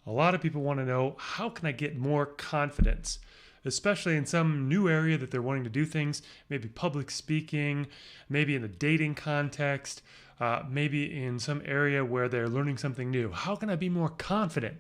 A lot of people want to know, how can I get more confidence? Especially in some new area that they're wanting to do things, maybe public speaking, maybe in the dating context, maybe in some area where they're learning something new. How can I be more confident?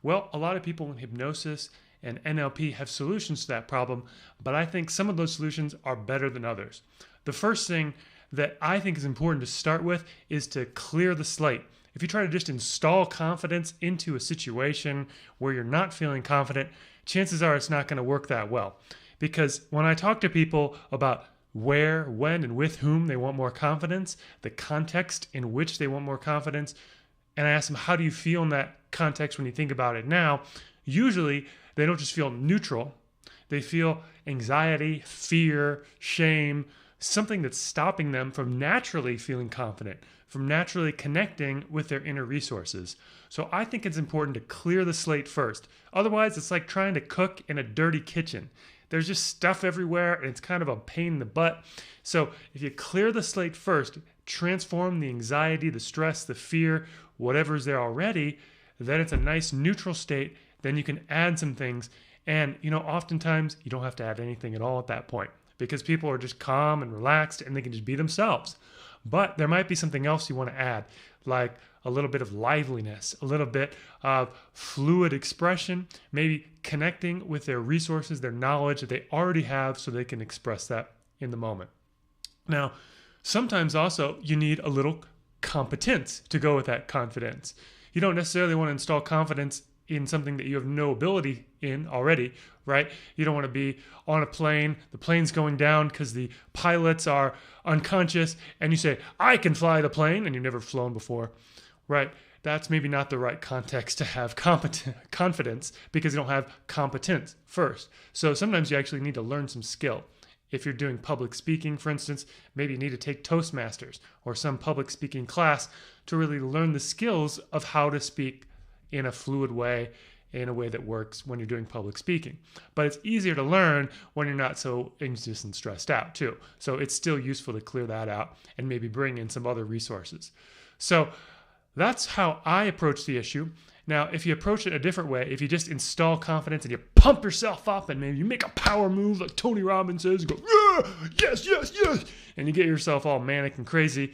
Well, a lot of people in hypnosis and NLP have solutions to that problem, but I think some of those solutions are better than others. The first thing that I think is important to start with is to clear the slate. If you try to just install confidence into a situation where you're not feeling confident, chances are it's not going to work that well. Because when I talk to people about where, when, and with whom they want more confidence, the context in which they want more confidence, and I ask them, how do you feel in that context when you think about it now? Usually, they don't just feel neutral. They feel anxiety, fear, shame, something that's stopping them from naturally feeling confident, from naturally connecting with their inner resources. So I think it's important to clear the slate first. Otherwise, it's like trying to cook in a dirty kitchen. There's just stuff everywhere, and it's kind of a pain in the butt. So if you clear the slate first, transform the anxiety, the stress, the fear, whatever's there already, then it's a nice neutral state. Then you can add some things. And, oftentimes you don't have to add anything at all at that point, because people are just calm and relaxed and they can just be themselves. But there might be something else you want to add, like a little bit of liveliness, a little bit of fluid expression, maybe connecting with their resources, their knowledge that they already have, so they can express that in the moment. Now, sometimes also you need a little competence to go with that confidence. You don't necessarily want to install confidence in something that you have no ability in already, right? You don't want to be on a plane, the plane's going down because the pilots are unconscious, and you say, I can fly the plane, and you've never flown before, right? That's maybe not the right context to have confidence, because you don't have competence first. So sometimes you actually need to learn some skill. If you're doing public speaking, for instance, maybe you need to take Toastmasters or some public speaking class to really learn the skills of how to speak in a fluid way, in a way that works when you're doing public speaking. But it's easier to learn when you're not so anxious and stressed out too. So it's still useful to clear that out and maybe bring in some other resources. So that's how I approach the issue. Now, if you approach it a different way, if you just install confidence and you pump yourself up and maybe you make a power move like Tony Robbins says, you go, yeah, yes, yes, yes, and you get yourself all manic and crazy,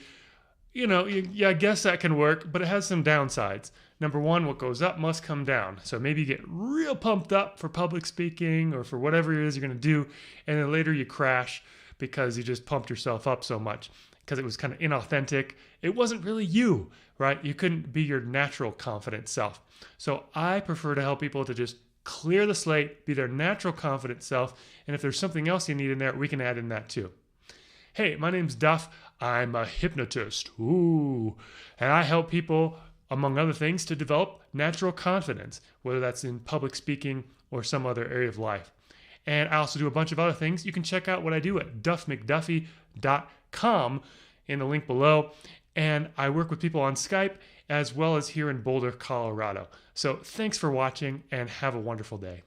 I guess that can work, but it has some downsides. Number one, what goes up must come down. So maybe you get real pumped up for public speaking or for whatever it is you're going to do, and then later you crash because you just pumped yourself up so much because it was kind of inauthentic. It wasn't really you, right? You couldn't be your natural confident self. So I prefer to help people to just clear the slate, be their natural confident self, and if there's something else you need in there, we can add in that too. Hey, my name's Duff. I'm a hypnotist. Ooh. And I help people, among other things, to develop natural confidence, whether that's in public speaking or some other area of life. And I also do a bunch of other things. You can check out what I do at duffmcduffie.com in the link below. And I work with people on Skype as well as here in Boulder, Colorado. So thanks for watching and have a wonderful day.